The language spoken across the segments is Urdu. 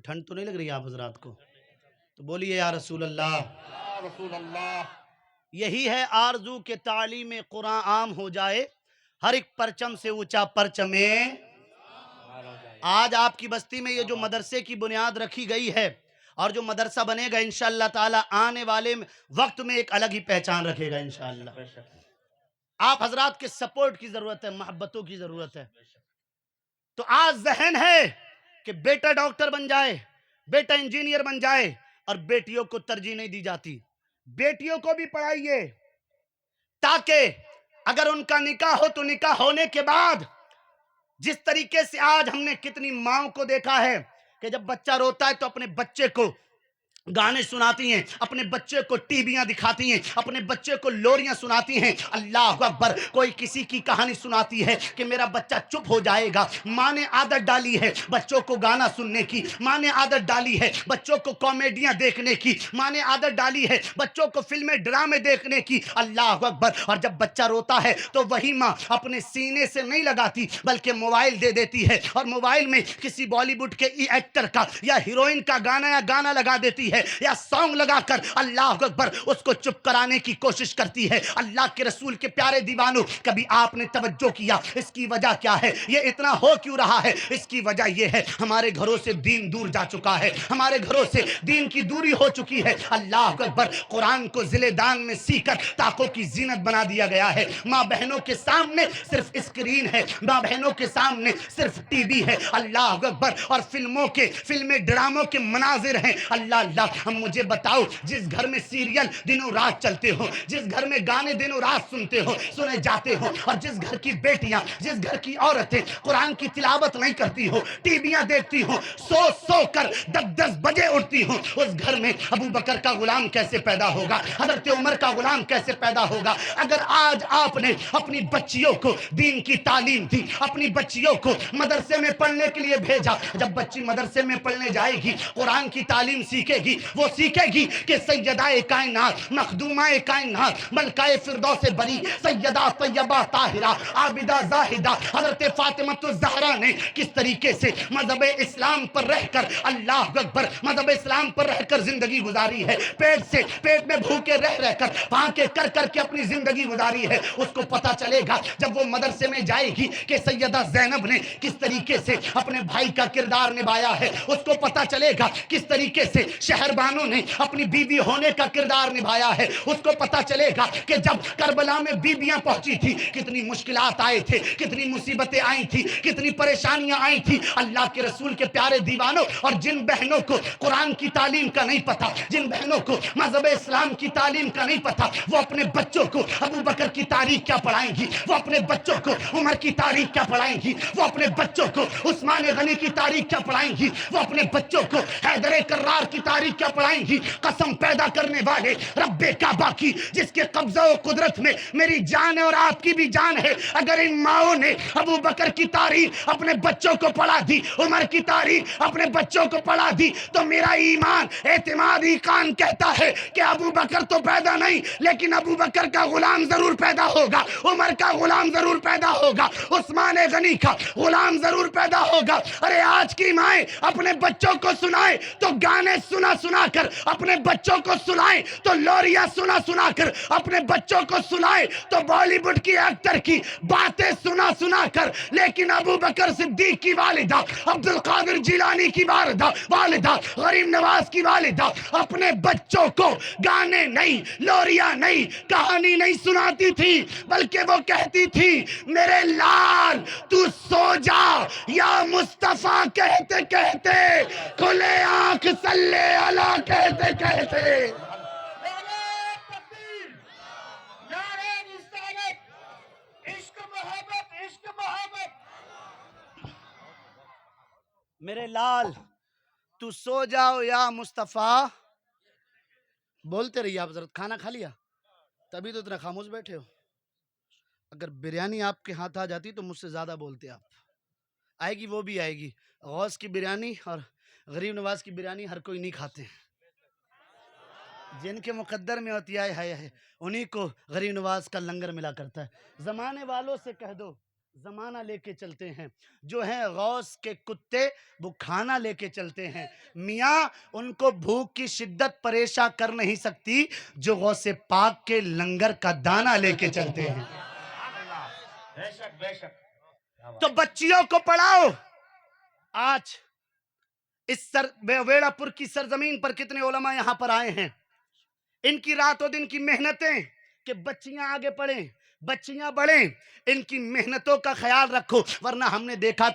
ٹھنڈ تو نہیں لگ رہی آپ حضرات کو؟ تو بولیے یا رسول اللہ۔ یا رسول اللہ۔ یہی ہے آرزو کہ تعلیم قرآن عام ہو جائے، ہر ایک پرچم سے اونچا پرچم۔ آج آپ کی بستی میں یہ جو مدرسے کی بنیاد رکھی گئی ہے اور جو مدرسہ بنے گا انشاءاللہ تعالی آنے والے وقت میں ایک الگ ہی پہچان رکھے گا انشاءاللہ۔ آپ حضرات کے سپورٹ کی ضرورت ہے، محبتوں کی ضرورت ہے۔ تو آج ذہن ہے کہ بیٹا ڈاکٹر بن جائے، بیٹا انجینئر بن جائے، اور بیٹیوں کو ترجیح نہیں دی جاتی۔ بیٹیوں کو بھی پڑھائیے تاکہ اگر ان کا نکاح ہو تو نکاح ہونے کے بعد جس طریقے سے آج ہم نے کتنی ماں کو دیکھا ہے کہ جب بچہ روتا ہے تو اپنے بچے کو گانے سناتی ہیں، اپنے بچے کو ٹی ویاں دکھاتی ہیں، اپنے بچے کو لوریاں سناتی ہیں۔ اللہ اکبر، کوئی کسی کی کہانی سناتی ہے کہ میرا بچہ چپ ہو جائے گا۔ ماں نے عادت ڈالی ہے بچوں کو گانا سننے کی، ماں نے عادت ڈالی ہے بچوں کو کامیڈیاں دیکھنے کی، ماں نے عادت ڈالی ہے بچوں کو فلمیں ڈرامے دیکھنے کی۔ اللہ اکبر، اور جب بچہ روتا ہے تو وہی ماں اپنے سینے سے نہیں لگاتی بلکہ موبائل دے دیتی ہے، اور موبائل میں کسی بالی ووڈ کے ایکٹر کا یا ہیروئن کا گانا لگا دیتی ہے یا سانگ لگا کر اللہ اکبر اس کو چپ کرانے کی کوشش کرتی ہے۔ اللہ کے رسول کے پیارے دیوانوں، کبھی آپ نے توجہ کیا اس کی وجہ کیا ہے؟ یہ اتنا ہو کیوں رہا ہے؟ اس کی وجہ یہ ہے ہمارے گھروں سے دین دور جا چکا ہے، ہمارے گھروں سے دین کی دوری ہو چکی ہے۔ اللہ اکبر، قرآن کو ذیل دان میں سی کر طاقوں کی زینت بنا دیا گیا ہے۔ ماں بہنوں کے سامنے صرف اسکرین ہے، ماں بہنوں کے سامنے صرف ٹی وی ہے۔ اللہ اکبر، اور فلمیں ڈراموں کے مناظر ہیں۔ اللہ اللہ، ہم مجھے بتاؤ، جس گھر میں سیریل دنوں رات چلتے ہو، جس گھر میں گانے دنوں رات سنے جاتے ہو، اور جس گھر کی بیٹیاں، جس گھر کی عورتیں قرآن کی تلاوت نہیں کرتی ہو، ٹی ویاں دیکھتی ہو، سو کر 10 بجے اٹھتی ہو، اس گھر میں ابو بکر کا غلام کیسے پیدا ہوگا؟ حضرت عمر کا غلام کیسے پیدا ہوگا؟ اگر آج آپ نے اپنی بچیوں کو دین کی تعلیم دی، اپنی بچیوں کو مدرسے میں پڑھنے کے لیے بھیجا، جب بچی مدرسے میں پڑھنے جائے گی، قرآن کی تعلیم سیکھے گی، وہ سیکھے گی کہ سیدہ کائنات، مخدومہ کائنات، ملکہ فردوس بری، سیدہ طیبہ طاہرہ، عابدہ زاہدہ حضرت فاطمہ الزہرا نے کس طریقے سے مذہب اسلام پر رہ کر، اللہ اکبر، مذہب اسلام پر رہ کر زندگی گزاری ہے۔ پیٹ میں بھوکے رہ کر پھانکے کر کے اپنی زندگی گزاری ہے۔ اس کو پتا چلے گا جب وہ مدرسے میں جائے گی کہ سیدہ زینب نے کس طریقے سے اپنے بھائی کا کردار نبھایا ہے۔ اس کو پتا چلے گا کس طریقے سے شہربانوں نے اپنی بیوی ہونے کا کردار نبھایا ہے۔ اس کو پتا چلے گا کہ جب کربلا میں بیویاں پہنچی تھی کتنی مشکلات آئے تھے، کتنی مصیبتیں آئی تھی، کتنی پریشانیاں آئی تھی۔ اللہ کے رسول کے پیارے دیوانوں، اور جن بہنوں کو قرآن کی تعلیم کا نہیں پتا، جن بہنوں کو مذہب اسلام کی تعلیم کا نہیں پتا، وہ اپنے بچوں کو ابو بکر کی تاریخ کیا پڑھائیں گی؟ وہ اپنے بچوں کو عمر کی تاریخ کیا پڑھائیں گی؟ وہ اپنے بچوں کو عثمان غنی کی تاریخ کیا پڑھائیں گی؟ وہ اپنے بچوں کو حیدر کرار کی تاریخ کیا پڑھائیں گی؟ قسم پیدا کرنے والے رب کعبہ کی، جس کے قبضہ و قدرت میں میری جان ہے اور آپ کی بھی جان ہے، اگر ان ماؤں نے ابو بکر کی تاریخ اپنے بچوں کو پڑھا دی، عمر کی تاریخ اپنے بچوں کو پڑھا دی، تو میرا ایمان اعتماد خان کہتا ہے کہ ابو بکر تو پیدا نہیں، لیکن ابو بکر کا غلام ضرور پیدا ہوگا، عمر کا غلام ضرور پیدا ہوگا، عثمان غنی کا غلام ضرور پیدا ہوگا۔ ارے آج کی مائیں اپنے بچوں کو سنائیں تو گانے سنا کر اپنے بچوں کو سنائیں، تو لوریاں سنا کر اپنے بچوں کو سنائیں، تو بالی ووڈ کی ایکٹر کی باتیں سنا کر، لیکن ابو بکر صدیق کی والدہ، عبد القادر جیلانی کی والدہ، غریب نواز کی والدہ اپنے بچوں کو گانے نہیں، لوریاں نہیں، کہانی نہیں سناتی تھی، بلکہ وہ کہتی تھی میرے لال تو سو جا یا مصطفیٰ، کہتے کہتے کھلے آنکھ صلی اللہ کہتے کہتے۔ میرے لال تو سو جاؤ یا مصطفیٰ، بولتے رہیے آپ حضرت۔ کھانا کھا لیا؟ تبھی تو اتنا خاموش بیٹھے ہو۔ اگر بریانی آپ کے ہاتھ آ جاتی تو مجھ سے زیادہ بولتے آپ۔ آئے گی، وہ بھی آئے گی۔ غوث کی بریانی اور غریب نواز کی بریانی ہر کوئی نہیں کھاتے، جن کے مقدر میں ہوتی ہے انہی کو غریب نواز کا لنگر ملا کرتا ہے۔ زمانے والوں سے کہہ دو، زمانہ لے کے چلتے ہیں، جو ہیں غوث کے کتے وہ کھانا لے کے چلتے ہیں، میاں ان کو بھوک کی شدت پریشان کر نہیں سکتی جو غوث پاک کے لنگر کا دانہ لے کے چلتے ہیں۔ بے شک بے شک تو بچیوں کو پڑھاؤ۔ آج اس ویڑا پور کی سرزمین پر کتنے علماء یہاں پر آئے ہیں، ان کی رات و دن کی محنتیں کہ بچیاں آگے پڑھیں، بچیاں بڑھیں، ان کی محنتوں کا خیال رکھو، ورنہ ہم نے دیکھا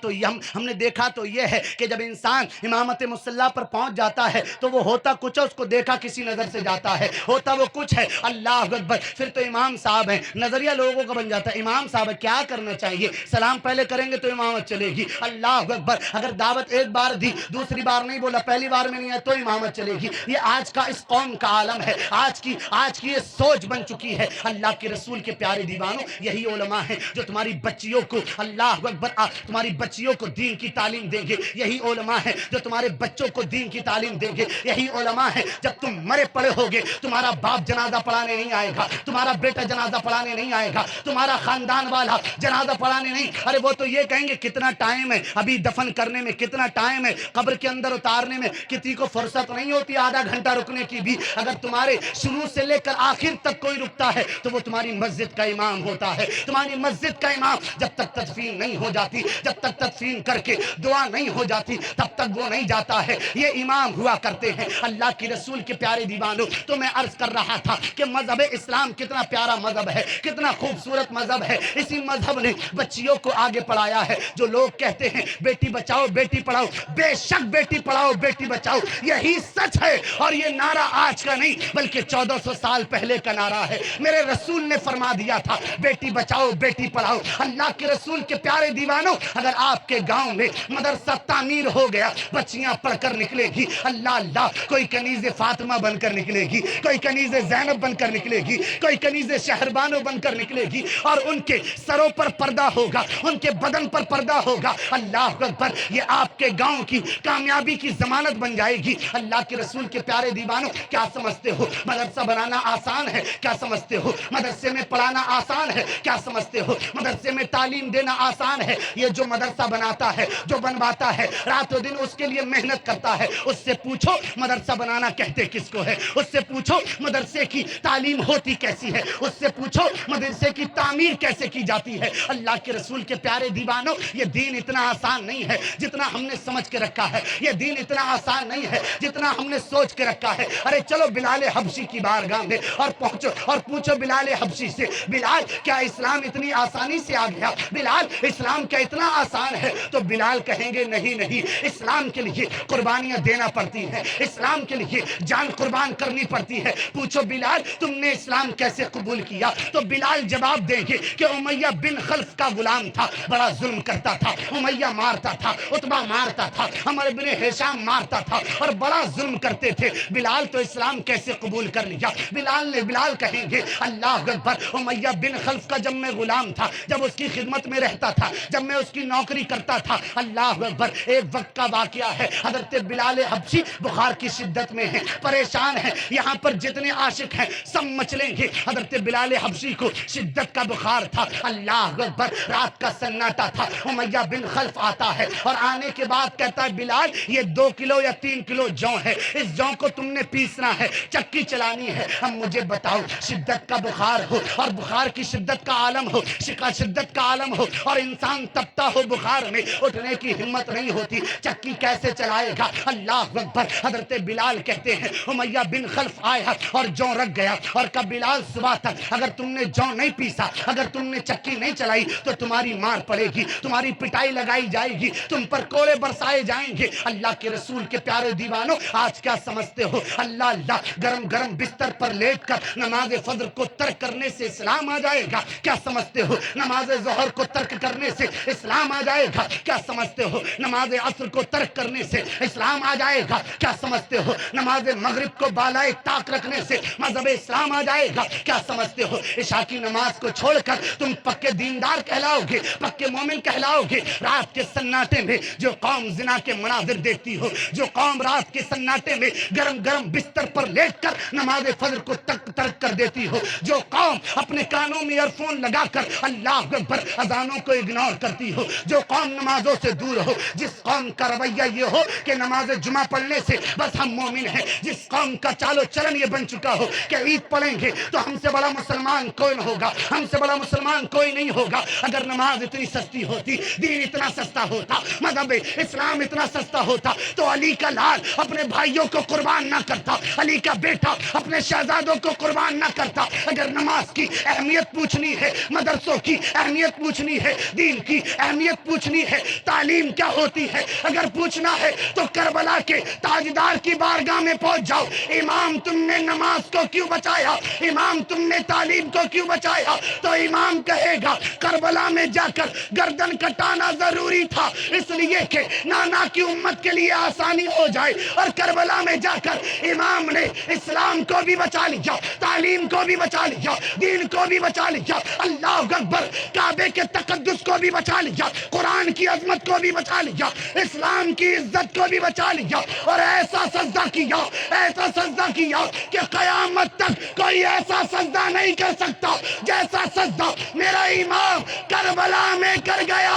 تو یہ ہے کہ جب انسان امامت مصلی پر پہنچ جاتا ہے تو وہ ہوتا کچھ ہے، اس کو دیکھا کسی نظر سے جاتا ہے، ہوتا وہ کچھ ہے، اللہ اکبر، پھر تو امام صاحب ہیں، نظریہ لوگوں کا بن جاتا ہے، امام صاحب کیا کرنا چاہیے، سلام پہلے کریں گے تو امامت چلے گی، اللہ اکبر، اگر دعوت ایک بار دی دوسری بار نہیں بولا، پہلی بار میں نہیں ہے تو امامت چلے گی۔ یہ آج کا اس قوم کا عالم ہے، آج کی یہ سوچ بن چکی ہے۔ اللہ کے رسول کے پیارے دیوانوں، یہی علماء ہیں جو تمہاری بچیوں کو، اللہ اکبر، تمہاری بچیوں کو دین کی تعلیم دیں گے، یہی علماء ہیں جو تمہارے بچوں کو دین کی تعلیم دیں گے، یہی علماء ہیں جب تم مرے پڑے ہوگے تمہارا باپ جنازہ پڑھانے نہیں آئے گا، تمہارا بیٹا جنازہ پڑھانے نہیں آئے گا، تمہارا خاندان والا جنازہ پڑھانے نہیں، ارے وہ تو یہ کہیں گے کتنا ٹائم ہے ابھی دفن کرنے میں، کتنا ٹائم ہے قبر کے اندر اتارنے میں، کسی کو فرصت نہیں ہوتی آدھا گھنٹہ رکنے کی بھی، اگر تمہارے شروع سے لے کر آخر تک کوئی رکتا ہے تو وہ تمہاری مسجد کا امام ہوتا ہے، تمہاری مسجد کا امام جب تک تدفین نہیں ہو جاتی، جب تک تدفین کر کے دعا نہیں ہو جاتی تب تک وہ نہیں جاتا ہے، یہ امام ہوا کرتے ہیں۔ اللہ کی رسول کے پیارے دیوانوں، تو میں عرض کر رہا تھا کہ مذہب اسلام کتنا پیارا مذہب ہے، کتنا خوبصورت مذہب ہے، اسی مذہب نے بچیوں کو آگے پڑھایا ہے۔ جو لوگ کہتے ہیں بیٹی بچاؤ بیٹی پڑھاؤ، بے شک بیٹی پڑھاؤ بیٹی بچاؤ یہی سچ ہے، اور یہ نعرہ آج کا نہیں بلکہ 1400 سال پہلے کا نعرہ ہے۔ میرے رسول نے فرما دیا تھا بیٹی بچاؤ بیٹی پڑھاؤ۔ اللہ کے رسول کے پیارے دیوانوں، اگر آپ کے گاؤں میں مدرسہ تعمیر ہو گیا، بچیاں پڑھ کر نکلے گی، اللہ اللہ، کوئی کنیز فاطمہ بن کر نکلے گی، کوئی کنیز زینب بن کر نکلے گی، کوئی کنیز شہربانو بن کر نکلے گی، اور ان کے سروں پر پردہ ہوگا، ان کے بدن پر پردہ ہوگا، اللہ اکبر، یہ آپ کے گاؤں کی کامیابی کی ضمانت بن جائے گی۔ اللہ کے رسول کے پیارے دیوانوں، کیا سمجھتے ہو مدرسہ بنانا آسان ہے؟ کیا سمجھتے ہو مدرسے میں پڑھانا آسان ہے؟ کیا سمجھتے ہو مدرسے میں تعلیم دینا آسان ہے؟ یہ جو مدرسہ بناتا ہے، جو بنواتا ہے، رات و دن اس کے لیے محنت کرتا ہے، اس سے پوچھو مدرسہ بنانا کہتے کس کو ہے، اس سے پوچھو مدرسے کی تعلیم ہوتی کیسی ہے، اس سے پوچھو مدرسے کی تعمیر کیسے کی جاتی ہے۔ اللہ کے رسول کے پیارے دیوانوں، یہ دین اتنا آسان نہیں ہے جتنا ہم نے سمجھ کے رکھا ہے، یہ دین اتنا آسان نہیں ہے جتنا ہم نے سوچ کے رکھا ہے۔ ارے چلو بلال حبشی کی بارگاہ میں اور پہنچو اور پوچھو بلال حبشی سے، بلال کیا اسلام اتنی آسانی سے آ گیا؟ بلال اسلام کیا اتنا آسان ہے؟ تو بلال کہیں گے نہیں نہیں، اسلام کے لیے قربانیاں دینا پڑتی ہیں، اسلام کے لیے جان قربان کرنی پڑتی ہے۔ پوچھو بلال تم نے اسلام کیسے قبول کیا؟ تو بلال جواب دیں گے کہ امیہ بن خلف کا غلام تھا، بڑا ظلم کرتا تھا، امیہ مارتا تھا، عتبہ مارتا تھا، عمر بن ہشام مارتا تھا، اور بڑا ظلم کرتے تھے۔ بلال تو اسلام کیسے قبول کر لیا؟ بلال کہیں گے اللہ اکبر، امیہ بن خلف کا جب میں غلام تھا، جب اس کی خدمت میں رہتا تھا، جب میں اس کی نوکری کرتا تھا، اللہ اکبر، ایک وقت کا واقعہ ہے، حضرت بلال حبشی بخار کی شدت میں ہیں، پریشان ہیں، یہاں پر جتنے عاشق ہیں سب مچلیں گے۔ حضرت بلال حبشی کو شدت کا بخار تھا، اللہ اکبر، رات کا سناٹا تھا، امیہ بن خلف آتا ہے اور آنے کے بعد کہتا ہے بلال یہ 2 کلو یا 3 کلو جو ہے، اس جو کو تم نے پیسنا ہے، چکی چلانی ہے، ہم مجھے بتاؤ، شدت کا بخار ہو اور بخار کی شدت کا عالم ہو، شدت کا عالم ہو اور انسان تپتا ہو بخار میں، اٹھنے کی ہمت نہیں ہوتی، چکی کیسے چلائے گا؟ اللہ اکبر، حضرت بلال کہتے ہیں امیہ بن خلف آیا اور جو رکھ گیا اور کہا بلال صبح تک اگر تم نے جو نہیں پیسا، اگر تم نے چکی نہیں چلائی تو تمہاری مار پڑے گی، تمہاری پٹائی لگائی جائے گی، تم پر کوڑے برسائے جائیں گے۔ اللہ کے رسول کے پیارے دیوانوں، آج کیا سمجھتے ہو اللہ اللہ گرم گرم بستر پر لیٹ کر نماز فجر کو ترک کرنے سے اسلام آ جائے گا؟ کیا سمجھتے ہو نماز ظہر کو ترک کرنے سے اسلام آ جائے گا؟ کیا سمجھتے ہو نماز عصر کو ترک کرنے سے اسلام آ جائے گا؟ کیا سمجھتے ہو نماز مغرب کو بالائے طاق رکھنے سے مذہب اسلام آ جائے گا؟ کیا سمجھتے ہو عشاء کی نماز کو چھوڑ کر تم پکے دیندار کہلاؤ گے، پکے مومن کہلاؤ گے؟ رات کے سناٹے میں جو قوم زنا کے مناظر دیکھتی ہو، جو قوم رات کے سناٹے میں گرم گرم بستر پر لیٹ کر نماز فجر کو ترک کر دیتی ہو، جو قوم اپنے کان کانوں میں ایئر فون لگا کر اللہ اکبر اذانوں کو اگنور کرتی ہو، جو قوم نمازوں سے دور ہو، جس قوم کا رویہ یہ ہو کہ نماز جمعہ پڑھنے سے بس ہم مومن ہیں، جس قوم کا چال و چلن یہ بن چکا ہو کہ عید پڑھیں گے تو ہم سے بڑا مسلمان کوئی نہ ہوگا، ہم سے بڑا مسلمان کوئی نہیں ہوگا۔ اگر نماز اتنی سستی ہوتی، دین اتنا سستا ہوتا، مذہب اسلام اتنا سستا ہوتا تو علی کا لال اپنے بھائیوں کو قربان نہ کرتا، علی کا بیٹا اپنے شہزادوں کو قربان نہ کرتا۔ اگر نماز کی اہمیت پوچھنی ہے، مدرسوں کی اہمیت پوچھنی ہے، دین کی اہمیت پوچھنی ہے، تعلیم کیا ہوتی ہے اگر پوچھنا ہے تو کربلا کے تاجدار کی بارگاہ میں پہنچ جاؤ۔ امام تم نے نماز کو کیوں بچایا؟ امام تم نے تعلیم کو کیوں بچایا؟ تو امام کہے گا کربلا میں جا کر گردن کٹانا ضروری تھا، اس لیے کہ نانا کی امت کے لیے آسانی ہو جائے، اور کربلا میں جا کر امام نے اسلام کو بھی بچا لیا، تعلیم کو بھی بچا لیا، دین کو بھی بچا لیا، اللہ اکبر کعبے کے تقدس کو بھی بچا لیا، قرآن کی عظمت کو بھی بچا لیا، اسلام کی عزت کو بھی بچا لیا، اور ایسا سجدہ کیا، ایسا سجدہ کیا کہ قیامت تک کوئی ایسا سجدہ نہیں کر سکتا جیسا سجدہ میرا امام کربلا میں کر گیا۔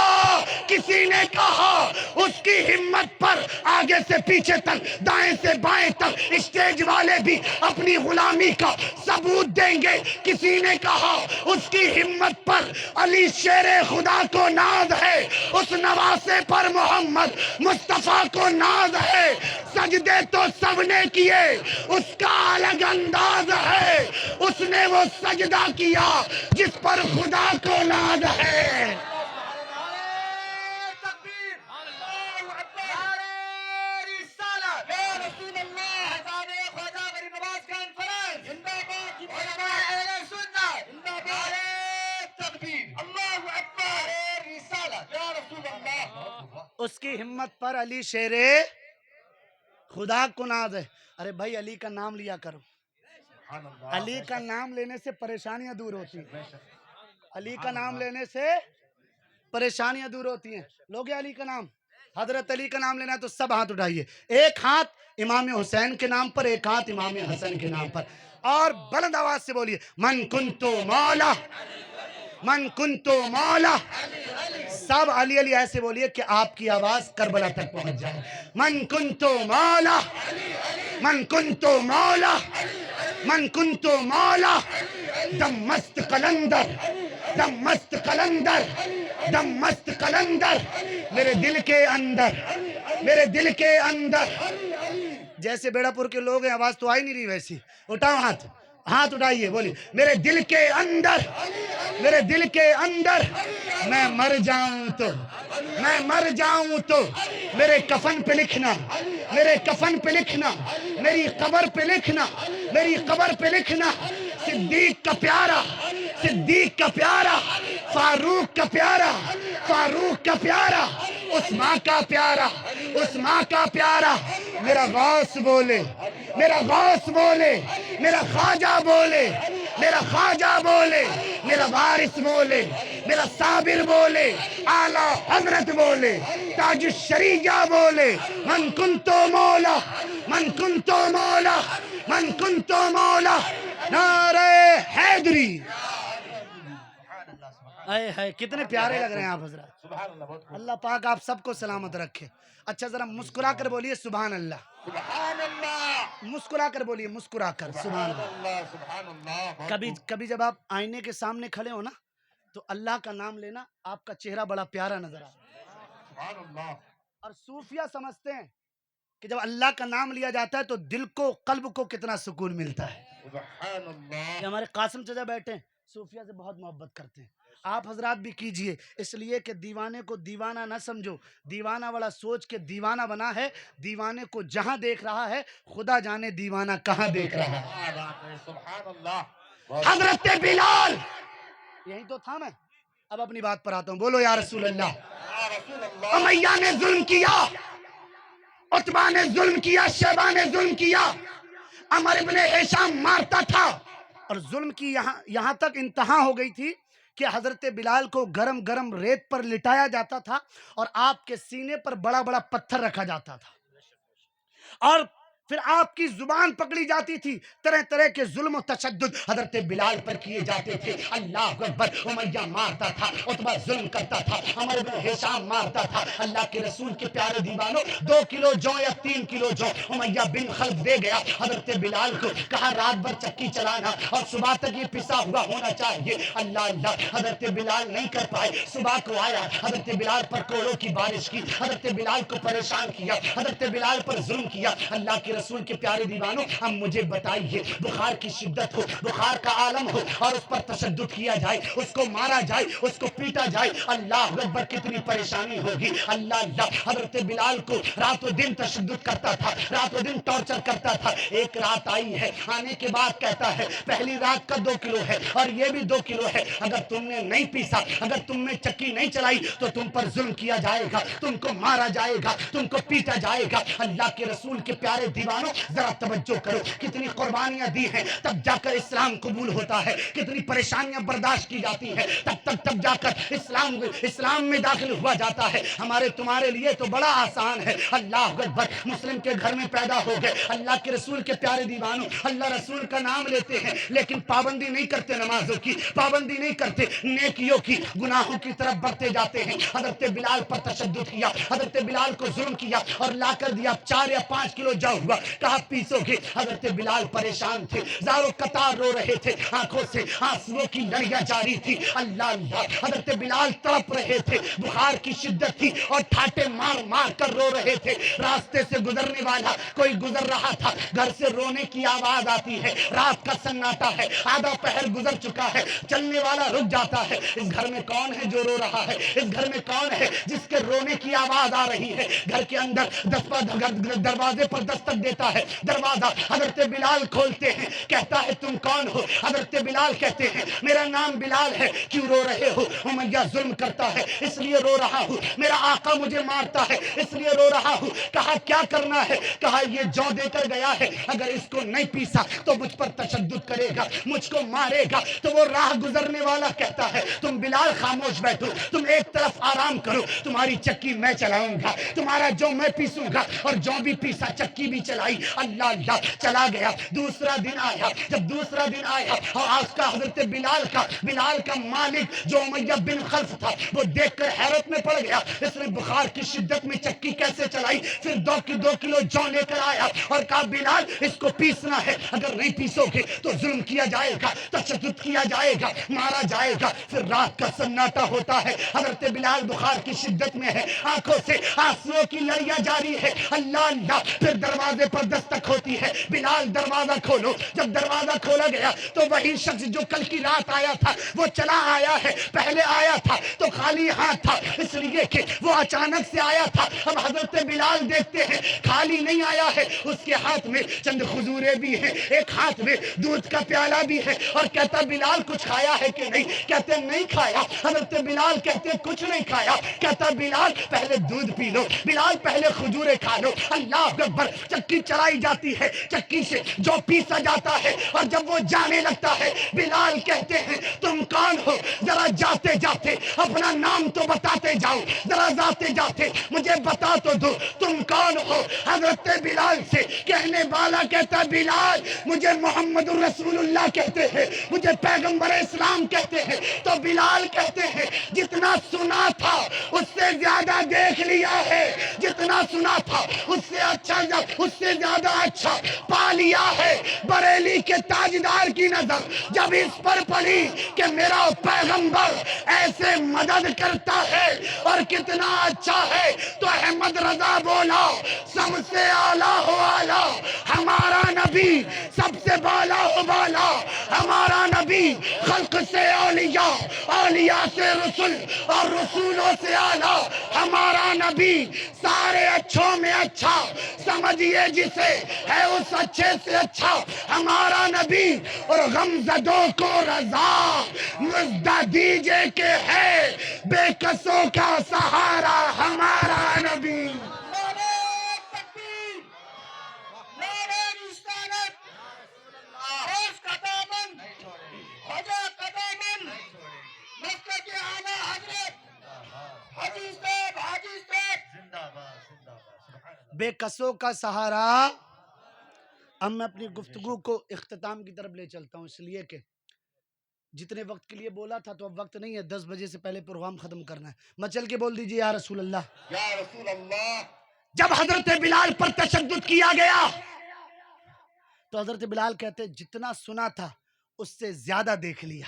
کسی نے کہا اس کی ہمت پر آگے سے پیچھے تک، دائیں سے بائیں تک اسٹیج والے بھی اپنی غلامی کا ثبوت دیں گے۔ کسی نے کہا اس کی ہمت پر علی شیر خدا کو ناز ہے، اس نواسے پر محمد مصطفیٰ کو ناز ہے۔ سجدے تو سب نے کیے، اس کا الگ انداز ہے، اس نے وہ سجدہ کیا جس پر خدا کو ناز ہے۔ اس کی ہمت پر علی شیر خدا کو ناز ہے۔ ارے بھائی علی کا نام لیا کرو، علی کا نام لینے سے پریشانیاں دور ہوتی ہیں، علی کا نام لینے سے پریشانیاں دور ہوتی ہیں۔ لوگ علی کا نام، حضرت علی کا نام لینا ہے تو سب ہاتھ اٹھائیے، ایک ہاتھ امام حسین کے نام پر، ایک ہاتھ امام حسن کے نام پر، اور بلند آواز سے بولیے من کنتو مولا، من کنتو مولا۔ سب علی علی ایسے بولیے کہ آپ کی آواز کربلا تک پہنچ جائے۔ من کنتو مولا، من کنتو مولا، من کنتو مولا، دم مست قلندر، دم مست قلندر، دم مست قلندر، میرے دل کے اندر، میرے دل کے اندر۔ جیسے بیڑا پور کے لوگ ہیں آواز تو آئی نہیں رہی ویسی، اٹھاؤ ہاتھ، ہاتھ اٹھائیے، بولیے میرے دل کے اندر، میرے دل کے اندر، میں مر جاؤں تو، میں مر جاؤں تو میرے کفن پہ لکھنا، میرے کفن پہ لکھنا، میری قبر پہ لکھنا، میری قبر پہ لکھنا صدیق کا پیارا، صدیق کا پیارا، فاروق کا پیارا، فاروق کا پیارا، عثمان کا پیارا، عثمان کا پیارا۔ میرا غوث بولے، میرا غوث بولے، میرا خواجہ بولے، میرا خواجہ بولے، میرا وارث بولے، میرا صابر بولے، اعلیٰ حضرت بولے، تاج الشریعہ بولے من کنتو مولا، من کنتو مولا، من کنتو مولا، نعرہ حیدری۔ اے ہے کتنے پیارے لگ رہے ہیں آپ حضرات، سبحان اللہ، بہت خوب۔ اللہ پاک آپ سب کو سلامت رکھے۔ اچھا ذرا مسکرا کر بولیے سبحان اللہ، سبحان اللہ، مسکرا کر بولیے، مسکرا کر سبحان اللہ۔ اللہ، سبحان اللہ، بہت کبھی خوب۔ کبھی جب آپ آئینے کے سامنے کھڑے ہو نا تو اللہ کا نام لینا آپ کا چہرہ بڑا پیارا نظر آتا ہے، سبحان اللہ، اور صوفیہ سمجھتے ہیں کہ جب اللہ کا نام لیا جاتا ہے تو دل کو، قلب کو کتنا سکون ملتا ہے۔ سبحان اللہ، یہ ہمارے قاسم چچا بیٹھے ہیں، صوفیہ سے بہت محبت کرتے ہیں، آپ حضرات بھی کیجئے، اس لیے کہ دیوانے کو دیوانہ نہ سمجھو، دیوانہ والا سوچ کے دیوانہ بنا ہے، دیوانے کو جہاں دیکھ رہا ہے خدا جانے دیوانہ کہاں دیکھ رہا ہے۔ کیا بات ہے، سبحان اللہ، حضرت بلال، یہی تو تھا، میں اب اپنی بات پر آتا ہوں، بولو یا رسول اللہ۔ یا رسول اللہ، امیہ نے ظلم کیا، عتبہ نے ظلم کیا، شیبہ نے ظلم کیا، عمر ابن ہشام مارتا تھا، اور ظلم کی یہاں تک انتہا ہو گئی تھی کہ حضرت بلال کو گرم گرم ریت پر لٹایا جاتا تھا اور آپ کے سینے پر بڑا بڑا پتھر رکھا جاتا تھا، اور پھر آپ کی زبان پکڑی جاتی تھی، طرح طرح کے ظلم و تشدد حضرت بلال پر کیے جاتے تھے. اللہ اکبر. امیہ مارتا تھا، عتبہ ظلم کرتا تھا، عمر بن ہشام مارتا تھا. اللہ کے رسول کے پیارے دیوانوں، 2 کلو جو یا 3 کلو جو امیہ بن خلف دے گیا حضرت بلال کو. کہا رات بھر چکی چلانا اور صبح تک یہ پسا ہوا ہونا چاہیے. اللہ اللہ. حضرت بلال نہیں کر پائے. صبح کو آیا، حضرت بلال پر کوڑوں کی بارش کی، حضرت بلال کو پریشان کیا، حضرت بلال پر ظلم کیا. اللہ کے رسول کے پیارے دیوانوں، ہم مجھے بتائیے، بخار کی شدت ہو، بخار کا عالم ہو اور اس پر تشدد کیا جائے، اس کو مارا جائے، اس کو پیٹا جائے، اللہ اکبر کتنی پریشانی ہوگی. اللہ اللہ. حضرت بلال کو رات و دن تشدد کرتا تھا، رات و دن ٹارچر کرتا تھا. ایک رات آئی ہے، آنے کے بعد کہتا ہے پہلی رات کا 2 کلو ہے اور یہ بھی 2 کلو ہے. اگر تم نے نہیں پیسا، اگر تم نے چکی نہیں چلائی تو تم پر ظلم کیا جائے گا، تم کو مارا جائے گا، تم کو پیٹا جائے گا. اللہ کے رسول کے پیارے دیوانوں ذرا توجہ کرو، کتنی قربانیاں دی ہیں تب جا کر اسلام قبول ہوتا ہے، کتنی پریشانیاں برداشت کی جاتی ہیں تب جا کر اسلام میں داخل ہوا جاتا ہے. ہمارے تمہارے لیے تو بڑا آسان ہے. اللہ اکبر. مسلم کے گھر میں پیدا ہو گئے، اللہ کے رسول کے پیارے دیوانوں اللہ رسول کا نام لیتے ہیں لیکن پابندی نہیں کرتے، نمازوں کی پابندی نہیں کرتے، نیکیوں کی، گناہوں کی طرف بڑھتے جاتے ہیں. حضرت بلال پر تشدد کیا، حضرت بلال کو ظلم کیا اور لا کر دیا 4 یا 5 کلو جو ہوا. کہا پیسو گے. حضرت بلال پریشان تھے، زاروں قطار رو رہے تھے، آنکھوں سے آنسوؤں کی لڑیاں جاری تھی. اللہ اللہ. حضرت بلال تڑپ رہے تھے، بخار کی شدت تھی اور ٹھاٹے مار مار کر رو رہے تھے. راستے سے گزرنے والا کوئی گزر رہا تھا، گھر سے رونے کی آواز آتی ہے، رات کا سناٹا ہے، آدھا پہر گزر چکا ہے، چلنے والا رک جاتا ہے. اس گھر میں کون ہے جو رو رہا ہے؟ اس گھر میں کون ہے جس کے رونے کی آواز آ رہی ہے؟ گھر کے اندر دروازے پر دستک دیتا ہے، دروازہ حضرت بلال کھولتے ہیں. کہتا ہے تم کون ہو؟ حضرت بلال کہتے ہیں میرا نام بلال ہے. کیوں رو رہے ہو؟ امیہ ظلم کرتا ہے اس لیے رو رہا ہوں. میرا آقا مجھے مارتا ہے اس لیے رو رہا ہوں. کہا کیا کرنا ہے؟ کہا یہ جو دے کر گیا ہے، اگر اس کو نہیں پیسا تو مجھ پر تشدد کرے گا، مجھ کو مارے گا. تو وہ راہ گزرنے والا کہتا ہے تم بلال خاموش بیٹھو، تم ایک طرف آرام کرو، تمہاری چکی میں چلاؤں گا، تمہارا جو میں پیسوں گا. اور جو بھی پیسا چکی بھی چلائی. اللہ اللہ. چلا گیا. دوسرا دن آیا. جب دوسرا دن آیا اور اس کا حضرت بلال کا مالک جو امیہ بن خلف تھا وہ دیکھ کر حیرت میں پڑ گیا. اس نے بخار کی شدت میں چکی کیسے چلائی؟ پھر 2 کلو جو لے کر آیا اور کہا بلال اس کو پیسنا ہے، اگر نہیں پیسو گے تو ظلم کیا جائے گا، تشدد کیا جائے گا، مارا جائے گا. پھر رات کا سناٹا ہوتا ہے، حضرت بلال بخار کی شدت میں ہے، آنکھوں سے آنسوؤں کی لڑیاں جاری ہے. اللہ اللہ. پھر دروازے پر دستک ہوتی ہے، بلال دروازہ کھولو. جب دروازہ کھولا گیا تو وہی شخص جو کل کی رات آیا تھا وہ چلا آیا ہے. پہلے آیا تھا تو خالی ہاتھ تھا اس لیے کہ وہ اچانک سے آیا تھا. اب حضرت بلال دیکھتے ہیں خالی نہیں آیا ہے، اس کے ہاتھ میں چند کھجوریں بھی ہیں، ایک ہاتھ میں دودھ کا پیالہ بھی ہے. اور کہتا بلال کچھ کھایا ہے کہ نہیں؟ کہتے نہیں کھایا. حضرت بلال کہتے کچھ نہیں کھایا. کہتا بلال پہلے دودھ پی لو، بلال پہلے کھجوریں کھا لو. اللہ اکبر. چکی چلائی جاتی ہے، چکی سے جو پیسا جاتا ہے اور جب وہ جانے لگتا ہے بلال کہتے ہیں تم کون ہو؟ ذرا جاتے جاتے اپنا نام تو بتاتے جاؤ، ذرا جاتے جاتے مجھے بتا تو دو تم کون ہو. حضرت بلال سے کہنے والا کہتا بلال مجھے محمد الرسول اللہ کہتے ہیں، مجھے پیغمبر اسلام کہتے ہیں. تو بلال کہتے ہیں جتنا سنا تھا اس سے زیادہ دیکھ لیا ہے، جتنا سنا تھا اس سے زیادہ اچھا پا لیا ہے. بریلی کے تاجدار کی نظر جب اس پر پڑی کہ میرا پیغمبر ایسے مدد کرتا ہے اور کتنا اچھا ہے تو احمد رضا بولا سب سے اعلیٰ ہو اعلیٰ ہمارا نبی، سب سے بالا ہو بالا ہمارا نبی. خلق سے اولیاء، اولیاء سے رسول اور رسولوں سے اعلیٰ ہمارا نبی. سارے اچھوں میں اچھا سمجھیے جسے ہے اس اچھے سے اچھا ہمارا نبی. اور غمزدوں کو رضا مژدہ دیجئے کہ ہے بے کسوں کا سہارا ہمارا نبی. نعرہ تکبیر، نعرہ رسالت، ہوش کا دامن، خدا کا دامن، مسلک اعلیٰ حضرت حاجی صاحب بے کسوں کا سہارا اب میں اپنی گفتگو کو اختتام کی طرف لے چلتا ہوں، اس لیے کہ جتنے وقت کے لیے بولا تھا تو اب وقت نہیں ہے، 10 بجے سے پہلے پروگرام ختم کرنا ہے. میں چل کے بول دیجیے یا رسول اللہ. یا رسول اللہ. جب حضرت بلال پر تشدد کیا گیا تو حضرت بلال کہتے جتنا سنا تھا اس سے زیادہ دیکھ لیا.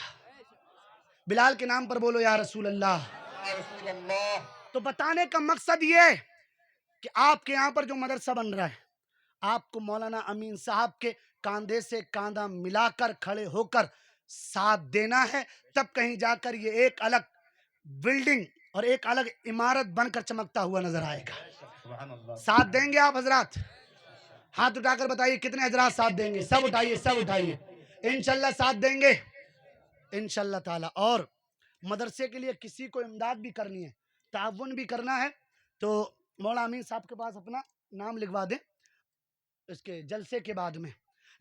بلال کے نام پر بولو یا رسول اللہ. یا رسول اللہ. تو بتانے کا مقصد یہ کہ آپ کے یہاں پر جو مدرسہ بن رہا ہے، آپ کو مولانا امین صاحب کے کاندھے سے کاندھا ملا کر کھڑے ہو کر ساتھ دینا ہے، تب کہیں جا کر یہ ایک الگ بلڈنگ اور ایک الگ عمارت بن کر چمکتا ہوا نظر آئے گا. سبحان اللہ. ساتھ دیں گے آپ حضرات؟ ہاتھ اٹھا کر بتائیے کتنے حضرات ساتھ دیں گے. سب اٹھائیے، سب اٹھائیے. انشاءاللہ ساتھ دیں گے انشاءاللہ تعالی. اور مدرسے کے لیے کسی کو امداد بھی کرنی ہے، تعاون بھی کرنا ہے، تو مولانا امین صاحب کے پاس اپنا نام لکھوا دیں اس کے جلسے کے بعد میں.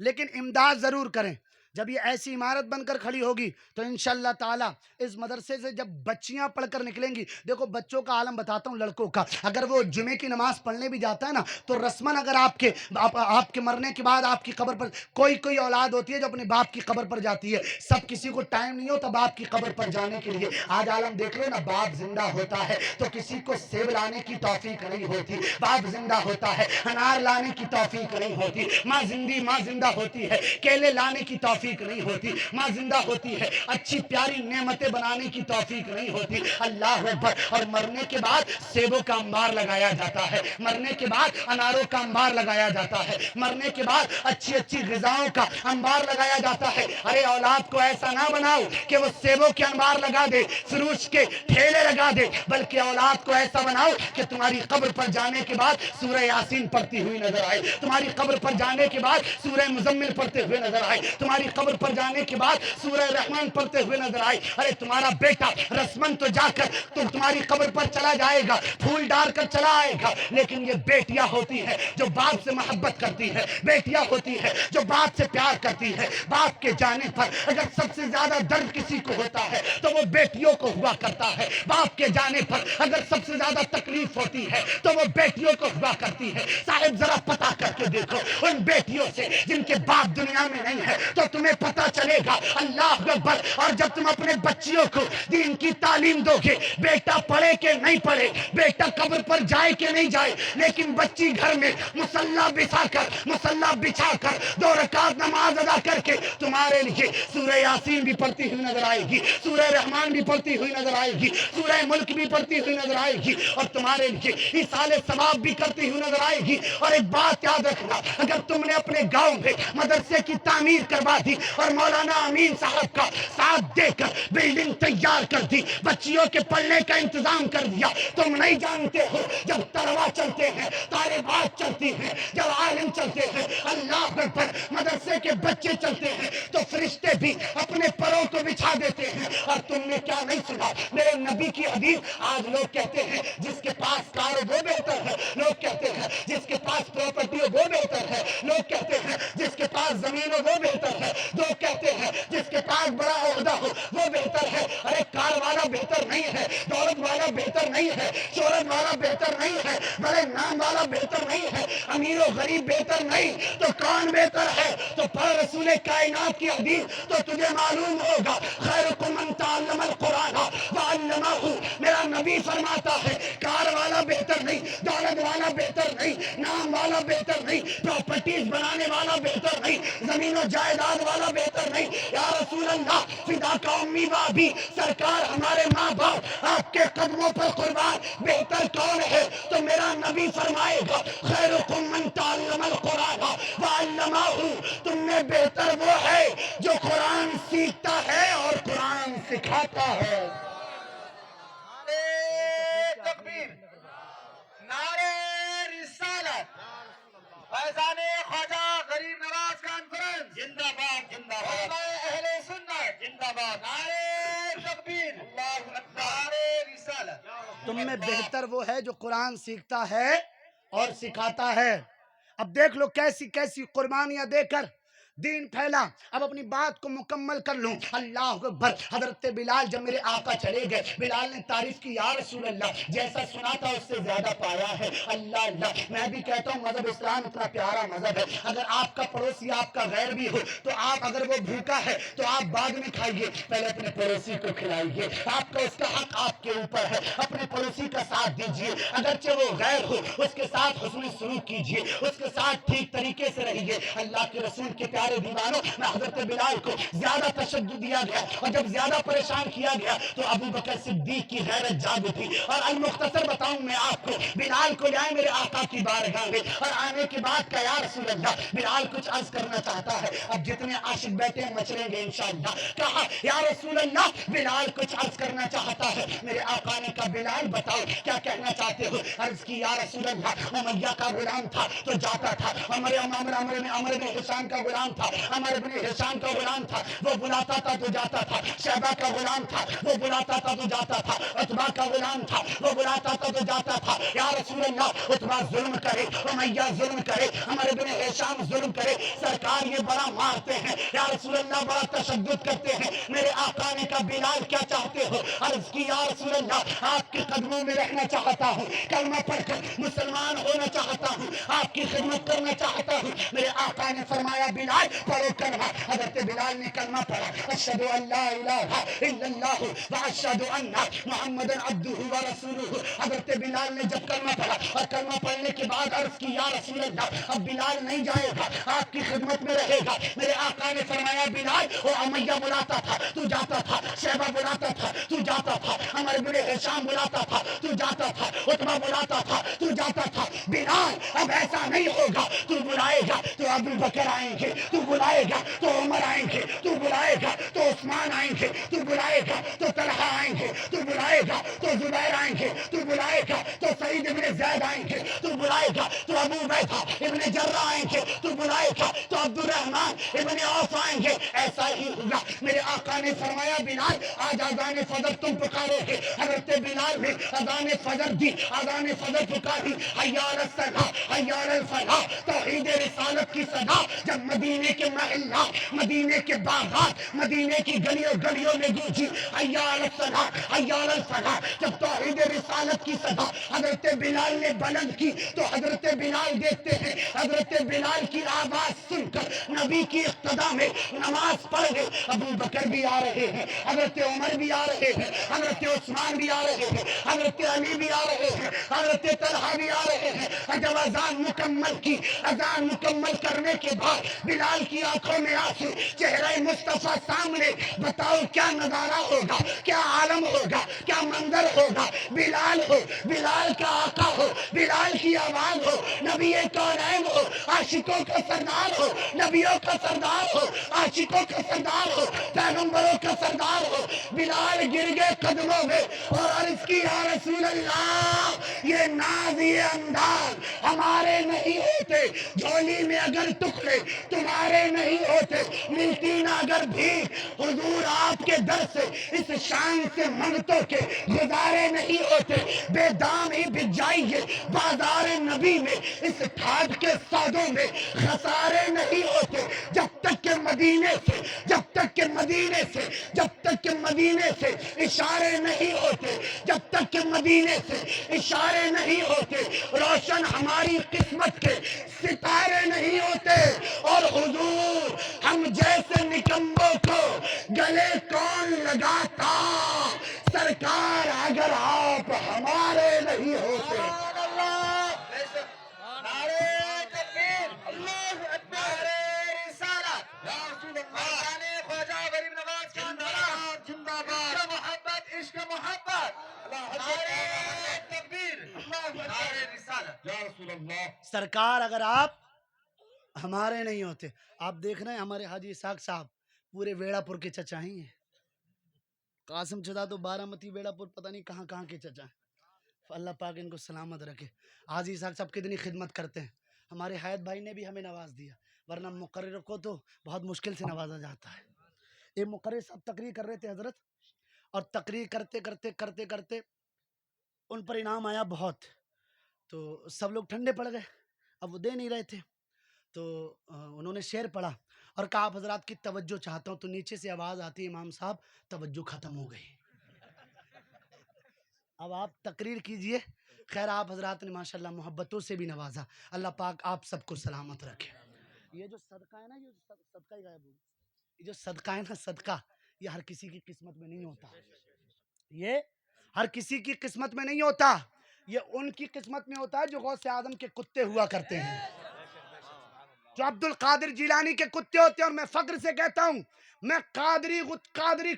لیکن امداد ضرور کریں. جب یہ ایسی عمارت بن کر کھڑی ہوگی تو انشاءاللہ تعالی اس مدرسے سے جب بچیاں پڑھ کر نکلیں گی، دیکھو بچوں کا عالم بتاتا ہوں، لڑکوں کا، اگر وہ جمعے کی نماز پڑھنے بھی جاتا ہے نا تو رسماً اگر آپ کے مرنے کے بعد آپ کی قبر پر کوئی اولاد ہوتی ہے جو اپنے باپ کی قبر پر جاتی ہے. سب کسی کو ٹائم نہیں ہوتا باپ کی قبر پر جانے کے لیے. آج عالم دیکھ لو نا، باپ زندہ ہوتا ہے تو کسی کو سیب لانے کی توفیق نہیں ہوتی، باپ زندہ ہوتا ہے انار لانے کی توفیق نہیں ہوتی، ماں زندہ ہوتی ہے کیلے لانے کی توفیق نہیں ہوتی، ماں زندہ ہوتی ہے اچھی پیاری نعمتیں بنانے کی توفیق نہیں ہوتی. اللہ اکبر. اور مرنے کے بعد سیبوں کا انبار لگایا جاتا ہے، مرنے کے بعد اناروں کا انبار لگایا جاتا ہے، مرنے کے بعد اچھی غذاؤں کا انبار لگایا جاتا ہے. ارے اولاد کو ایسا نہ بناؤ کہ وہ سیبوں کے انبار لگا دے، فروش کے ٹھیلے لگا دے، بلکہ اولاد کو ایسا بناؤ کہ تمہاری قبر پر جانے کے بعد سورہ یاسین پڑھتی ہوئی نظر آئے، تمہاری قبر پر جانے کے بعد سورہ مزمل پڑھتے ہوئے نظر آئے، تمہاری قبر پر جانے کے بعد سورہ رحمان پڑھتے ہوئے نظر آئے. ارے تمہارا بیٹا رسمن تو جا کر تمہاری قبر پر چلا جائے گا، پھول ڈال کر چلا آئے گا، لیکن یہ بیٹیاں ہوتی ہیں جو باپ سے محبت کرتی ہے، بیٹیاں ہوتی ہے جو باپ سے پیار کرتی ہے. باپ کے جانے پر اگر سب سے زیادہ درد کسی کو ہوتا ہے تو وہ بیٹیوں کو ہوا کرتا ہے. باپ کے جانے پر اگر سب سے زیادہ تکلیف ہوتی ہے تو وہ بیٹیوں کو ہوا کرتی ہے. صاحب ذرا پتا کر کے دیکھو ان بیٹیوں سے جن کے باپ دنیا میں نہیں ہے تو تمہیں پتا چلے گا. اللہ اکبر. اور جب تم اپنے بچیوں کو دین کی تعلیم دو گے، بیٹا پڑھے کہ نہیں پڑھے، بیٹا قبر پر جائے کہ نہیں جائے، لیکن بچی گھر میں مصلی بچھا کر 2 رکعت نماز ادا کر کے تمہارے لیے سورہ یاسین بھی پڑھتی ہوئی نظر آئے گی، سورہ رحمان بھی پڑھتی ہوئی نظر آئے گی، سورہ ملک بھی پڑھتی ہوئی نظر آئے گی، اور تمہارے لیے ایصال ثواب بھی کرتی ہوئی نظر آئے گی. اور ایک بات یاد رکھنا، اگر تم نے اپنے گاؤں میں مدرسے کی تعمیر کروا دی اور مولانا امین صاحب کا ساتھ دے کر بلڈنگ تیار کر دی، بچیوں کے پڑھنے کا انتظام کر دیا، تم نہیں جانتے ہو جب تروا چلتے ہیں، طالبات چلتی ہیں، جب عالم چلتے ہیں، اللہ اکبر، مدرسے کے بچے چلتے ہیں تو فرشتے بھی اپنے پروں کو بچھا دیتے ہیں. اور تم نے کیا نہیں سنا میرے نبی کی حدیث؟ آج لوگ کہتے ہیں جس کے پاس کار ہو وہ بہتر ہے، لوگ کہتے ہیں جس کے پاس پراپرٹی ہو وہ بہتر ہے، لوگ کہتے ہیں جس کے پاس زمین ہو وہ بہتر ہے، لوگ کہتے ہیں جس کے پاس بڑا عہدہ ہو وہ بہتر ہے. ارے کار والا بہتر نہیں ہے، دولت والا بہتر نہیں ہے، شہرت والا بہتر نہیں ہے، بڑے نام والا بہتر نہیں ہے، امیر و غریب بہتر نہیں. تو کون بہتر ہے؟ تو پڑھ رسول کائنات کی حدیث تو تجھے معلوم ہوگا. خیرکم من تعلم القرآن وعلمہ. میرا نبی فرماتا ہے کار والا بہتر نہیں، دولت والا بہتر نہیں، نام والا بہتر نہیں، پراپرٹیز بنانے والا بہتر نہیں، زمین و جائیداد والا بہتر نہیں. یا رسول اللہ فدا کا امی بابی، سرکار ہمارے ماں باپ آپ کے قدموں پر قربان، بہتر کون ہے؟ تو میرا نبی فرمائے گا خیرکم من تعلم القرآن وعلمہ. تم میں بہتر وہ ہے جو قرآن سیکھتا ہے اور قرآن سکھاتا ہے. نعرے تکبیر، نعرے رسالت، فیضان خواجہ غریب نواز کانفرنس زندہ باد، زندہ باد، اہل سنت زندہ باد. نعرے تکبیر، اللہ اکبر، نعرے رسالت. تم میں بہتر وہ ہے جو قرآن سیکھتا ہے اور سکھاتا ہے. اب دیکھ لو کیسی قربانیاں دے کر دین پھیلا. اب اپنی بات کو مکمل کر لوں. اللہ اکبر. حضرت بلال جب میرے آقا چلے گئے, بلال نے تعریف کی, یا رسول اللہ جیسا سنا تھا اس سے زیادہ پایا ہے. اللہ اللہ. میں بھی کہتا ہوں مذہب اسلام اتنا پیارا مذہب ہے. اگر آپ کا پڑوسی آپ کا غیر بھی ہو تو آپ, اگر وہ بھوکا ہے تو آپ بعد میں کھائیے, پہلے اپنے پڑوسی کو کھلائیے. آپ کا اس کا حق آپ کے اوپر ہے. اپنے پڑوسی کا ساتھ دیجیے, اگرچہ وہ غیر ہو اس کے ساتھ حسن سلوک کیجیے, اس کے ساتھ ٹھیک طریقے سے رہیے. اللہ کے رسول کے پیارے دیوانوں, میں حضرت بلال کو زیادہ تشدد دیا گیا, اور جب زیادہ پریشان کیا گیا تو ابو بکر صدیق کی غیرت جاگ اٹھی. اور المختصر بتاؤں میں آپ کو, بلال کو لائے میرے آقا کی بارگاہ میں, اور آنے کے بعد کہا, یا رسول اللہ بلال کچھ عرض کرنا چاہتا ہے. اب جتنے عاشق بیٹھے ہیں مچلیں گے انشاءاللہ. کہا, یا رسول اللہ بلال کچھ عرض کرنا چاہتا ہے. میرے آقا نے کہا, بلال بتاؤ کیا کہنا چاہتے ہو. عرض کی, یا رسول اللہ امیہ کا غلام تھا تو جاتا تھا, عمر بن ہشام کا غلام تھا, عمر بن ہشام کا غلام تھا, وہ بلاتا تھا تو جاتا تھا. شیبہ کا غلام تھا, وہ بلاتا تھا تو جاتا تھا. عتبہ کا غلام تھا, وہ بلاتا تھا تو جاتا تھا. یا رسول اللہ عتبہ ظلم کرے, امیہ ظلم کرے, عمر بن ہشام ظلم کرے, سرکار یہ بڑا مارتے ہیں. یا رسول اللہ بڑا تشدد کرتے ہیں. میرے آقا نے کہا, بلال کیا چاہتے ہو. عرض کی, یا رسول اللہ آپ کے قدموں میں رہنا چاہتا ہوں, کلمہ پڑھ کر مسلمان ہونا چاہتا ہوں, آپ کی خدمت کرنا چاہتا ہوں. میرے آقا نے فرمایا, بلال پڑھو کلمہ. حضرت بلال نے کلمہ پڑھا, اشہد ان لا الہ الا اللہ واشہد ان محمد عبدہ ورسولہ. حضرت بلال نے جب کلمہ پڑھا, اور کلمہ پڑھنے کے بعد عرض کی, یا رسول اللہ اب بلال نہیں جائے گا, آپ کی خدمت میں رہے گا. میرے آقا نے فرمایا, بلال وہ امیہ بلاتا تھا تو جاتا تھا, شیبہ بلاتا تھا تو جاتا تھا, عمر بن ہشام بلاتا تھا تو جاتا تھا, عتبہ بلاتا تھا تو جاتا تھا. بلال اب ایسا نہیں ہوگا, تو بلائے گا تو ابو بکر آئیں گے, تو بلائے گا تو عمر آئیں گے, تو بلائے گا تو عثمان آئیں گے, تو بلائے گا تو طلحہ آئیں گے, تو بلائے گا تو زبیر آئیں گے, تو بلائے گا تو سعید ابن زید آئیں گے, تو بلائے گا تو ابو عبیدہ ابن جرہ آئیں گے, تو بلائے گا تو عبد الرحمن ابن عوف آئیں گے. ایسا ہی ہوگا. میرے آقا نے فرمایا, بلال آج اذان فجر تم پکارو گے. حضرت بلال نے اذان فجر دی, اذان فجر پکاری, حی علی الصلاۃ حی علی الفلاح, توحید رسالت کی صدا جب مدینے کے محلات, مدینے کے باغات, مدینے کی گلیوں گلیوں میں گونجی, حی علی الصلاۃ حی علی الفلاح, جب توحید رسالت کی صدا حضرت بلال نے بلند کی, تو حضرت بلال دیکھتے ہیں, حضرت بلال کی آواز سن کر نبی کی اقتدا میں نماز پڑھ گئے. ابو بکر بھی آ رہے ہیں, حضرت عمر بھی آ رہے ہیں, حضرت عثمان بھی آ رہے ہیں, حضرت علی بھی آ رہے ہیں, حضرت طلحہ بھی آ رہے ہیں. جب اذان مکمل کی, اذان مکمل کرنے کے بعد بلال کی آنکھوں میں آنسو, چہرہ مصطفیٰ سامنے, بتاؤ کیا نظارہ ہوگا, کیا عالم ہوگا, کیا منظر ہوگا. بلال ہو, بلال کا آقا ہو, بلال کی آواز ہو, نبی کونین ہو, عاشقوں کا سردار ہو, نبیوں کا سردار ہو, عاشقوں کا سردار ہو, پیغمبروں کا سردار ہو. بلال گر گئے قدموں میں اور عرض کی, یا رسول اللہ یہ ناز یہ انداز ہمارے نہیں ہوتے, جھولی میں اگر ٹکڑے تمہارے نہیں ہوتے, ملتی نہ اگر بھیک حضور آپ کے در سے, اس شان سے منگتوں کے گزارے نہیں ہوتے. بے دام ہی بچ جائیے بازار نبی میں, اس ٹھاٹ کے سودوں میں خسارے نہیں ہوتے. جب تک کہ مدینے سے, جب تک کہ مدینے سے, جب تک کہ مدینے سے اشارے نہیں ہوتے, جب تک کہ مدینے سے اشارے نہیں ہوتے, روشن ہماری قسمت کے ستارے نہیں ہوتے. اور حضور ہم جیسے نکمبوں کو گلے کون لگاتا, سرکار اگر آپ ہمارے نہیں ہوتے. نعرے تکبیر, اللہ اکبر, نعرے رسالت, یا رسول اللہ, شان خواجہ غریب نواز کا انقلاب زندہ باد, عشق محبت, عشق محبت, نعرے تکبیر, نعرے رسالت, یا رسول اللہ. سرکار اگر آپ ہمارے نہیں ہوتے. آپ دیکھ رہے ہیں ہمارے حاجی اسحاق صاحب پورے ویڑا پور کے چچا ہی ہیں. قاسم چدا تو بارہمتی ویڑا پور پتہ نہیں کہاں کہاں کے چچا ہیں. اللہ پاک ان کو سلامت رکھے. حاجی اسحاق صاحب کتنی خدمت کرتے ہیں. ہمارے حیات بھائی نے بھی ہمیں نواز دیا, ورنہ مقرر کو تو بہت مشکل سے نوازا جاتا ہے. یہ مقرر صاحب تقریر کر رہے تھے حضرت, اور تقریر کرتے کرتے کرتے کرتے ان پر انعام آیا بہت, تو سب لوگ ٹھنڈے پڑ گئے, اب وہ دے نہیں رہے تھے. تو انہوں نے شعر پڑھا اور کہا آپ حضرات کی توجہ چاہتا ہوں، تو نیچے سے آواز آتی ہے امام صاحب توجہ ختم ہو گئی، اب آپ تقریر کیجئے۔ خیر آپ حضرات نے ماشاءاللہ محبتوں سے بھی نوازا، اللہ پاک آپ سب کو سلامت رکھے۔ یہ جو صدقہ ہے نا، یہ صدقہ ہی غائب ہو گیا، یہ جو صدقہ ہے نا، صدقہ یہ ہر کسی کی قسمت میں نہیں ہوتا، یہ ہر کسی کی قسمت میں نہیں ہوتا، یہ ان کی قسمت میں ہوتا ہے جو غوث اعظم کے کتے ہوا کرتے ہیں، جو عبد القادر جیلانی کے کتے ہوتے ہیں۔ اور میں فخر سے کہتا ہوں میں قادری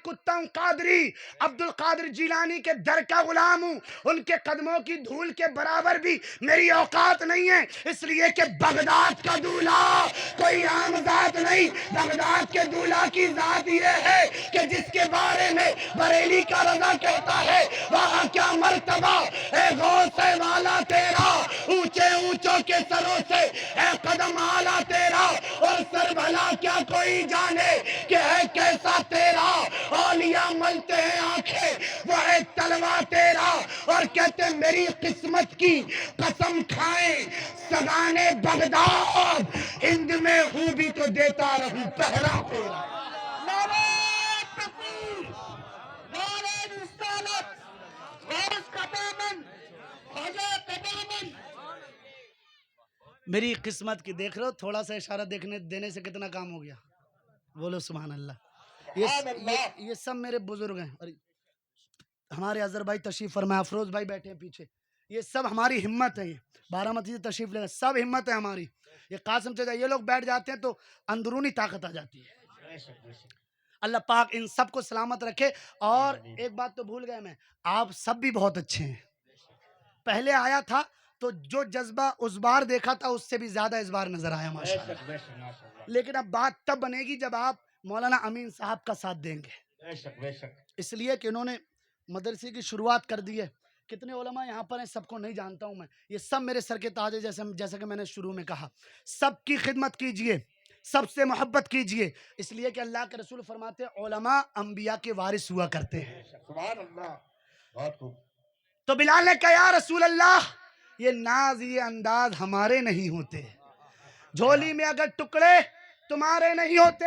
کتا ہوں، قادری عبد القادر جیلانی کے در کا غلام ہوں، ان کے قدموں کی دھول کے برابر بھی میری اوقات نہیں ہے، اس لیے کہ بغداد کا دولہا کوئی عام ذات نہیں، بغداد کے دولہا کی ذات یہ ہے کہ جس کے بارے میں بریلی کا رضا کہتا ہے وہاں کیا مرتبہ اے غوث والا تیرا، اونچے اونچوں کے سروں سے اے قدم آلہ تیرا، اور سر بھلا کیا کوئی جانے کہ ہے کیسا تیرا، اولیاء ملتے ہیں آنکھیں وہ ہے تلوہ تیرا، اور کہتے ہیں میری قسمت کی قسم کھائیں سگانے بغداد، ہند میں ہوں بھی تو دیتا رہوں پہرا تیرا۔ نعرہ تکبیر، نعرہ رسالت، غوث کا دامن، خواجہ کا دامن۔ میری قسمت کی دیکھ رہے ہو، تھوڑا سا اشارہ دینے سے کتنا کام ہو گیا، بولو سبحان اللہ۔ یہ سب میرے بزرگ ہیں، اور ہمارے اظہر بھائی تشریف فرمائے، افروز بھائی بیٹھے ہیں پیچھے، یہ سب ہماری ہمت ہے، یہ بارہمتی سے تشریف لے گئے، سب ہمت ہے ہماری، یہ قاسم سے یہ لوگ بیٹھ جاتے ہیں تو اندرونی طاقت آ جاتی ہے۔ اللہ پاک ان سب کو سلامت رکھے۔ اور ایک بات تو بھول گئے میں، آپ سب بھی بہت اچھے ہیں، پہلے آیا تھا تو جو جذبہ اس بار دیکھا تھا اس سے بھی زیادہ اس بار نظر آیا ماشاءاللہ، لیکن اب بات تب بنے گی جب آپ مولانا امین صاحب کا ساتھ دیں گے، اس لیے کہ انہوں نے مدرسے کی شروعات کر دی ہے۔ کتنے علماء یہاں پر ہیں سب کو نہیں جانتا ہوں میں، یہ سب میرے سر کے تاج ہیں، جیسا کہ میں نے شروع میں کہا، سب کی خدمت کیجئے، سب سے محبت کیجئے، اس لیے کہ اللہ کے رسول فرماتے ہیں علماء انبیاء کے وارث ہوا کرتے ہیں۔ سبحان اللہ، بہت خوب۔ تو بلال نے کہا یا رسول اللہ یہ ناز یہ انداز ہمارے نہیں ہوتے، جھولی میں اگر ٹکڑے تمہارے نہیں ہوتے،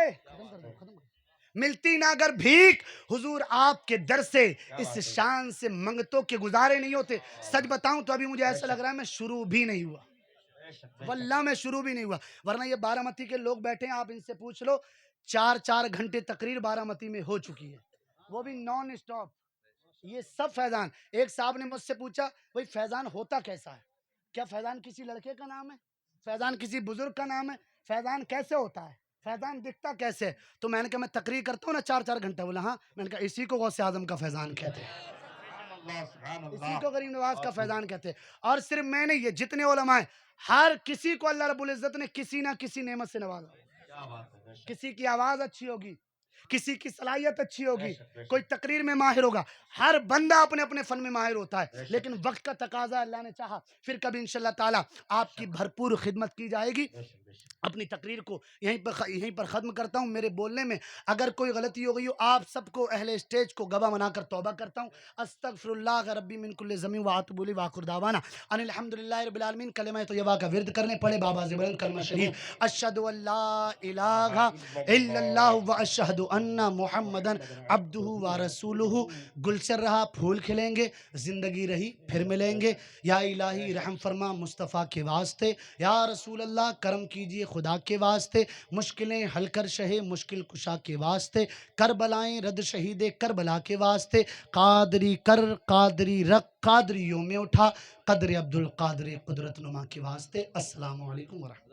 ملتی نہ اگر بھیک حضور آپ کے در سے اس شان سے منگتوں کے گزارے نہیں ہوتے۔ سچ بتاؤں تو ابھی مجھے ایسا لگ رہا ہے میں شروع بھی نہیں ہوا، واللہ میں شروع بھی نہیں ہوا، ورنہ یہ بارہمتی کے لوگ بیٹھے ہیں، آپ ان سے پوچھ لو 4 گھنٹے تقریر بارہمتی میں ہو چکی ہے، وہ بھی نان اسٹاپ، یہ سب فیضان۔ ایک صاحب نے مجھ سے پوچھا بھئی فیضان ہوتا کیسا ہے، کیا فیضان کسی لڑکے کا نام ہے، فیضان کسی بزرگ کا نام ہے، فیضان کیسے ہوتا ہے، فیضان دکھتا کیسے ہے؟ تو میں نے کہا میں تقریر کرتا ہوں نا 4 گھنٹہ، بولا ہاں، میں نے کہا اسی کو غوث اعظم کا فیضان کہتے ہیں، اسی کو غریب نواز کا فیضان کہتے ہیں۔ اور صرف میں نہیں، یہ جتنے علماء ہیں ہر کسی کو اللہ رب العزت نے کسی نہ کسی نعمت سے نوازا، کسی کی آواز اچھی ہوگی، کسی کی صلاحیت اچھی ہوگی، کوئی تقریر میں ماہر ہوگا، ہر بندہ اپنے اپنے فن میں ماہر ہوتا ہے، لیکن وقت کا تقاضا اللہ نے چاہا پھر کبھی انشاءاللہ تعالی آپ کی بھرپور خدمت کی جائے گی۔ اپنی تقریر کو یہیں پر ختم کرتا ہوں۔ میرے بولنے میں اگر کوئی غلطی ہو گئی ہو آپ سب کو اہل اسٹیج کو گواہ بنا کر توبہ کرتا ہوں۔ استغفر اللہ ربی من کل ذنب واتوب الیہ وآخر دعوانا ان الحمدللہ رب العالمین۔ کلمہ طیبہ کا ورد کرنے پڑے بابا زبرن کلمہ شریف اشہد ان لا الہ الا اللہ واشہد ان محمدن عبدہ ورسولہ۔ گلشن رہا پھول کھلیں گے، زندگی رہی پھر ملیں گے۔ یا الہی رحم فرما مصطفیٰ کے واسطے، یا رسول اللہ کرم کیجئے خدا کے واسطے، مشکلیں حل کر شہ مشکل کشا کے واسطے، کربلائیں رد شہید کربلا کے واسطے، قادری کر قادری رکھ قادریوں میں اٹھا، قدر عبد القادر قدرت نما کے واسطے۔ السلام علیکم ورحمۃ اللہ۔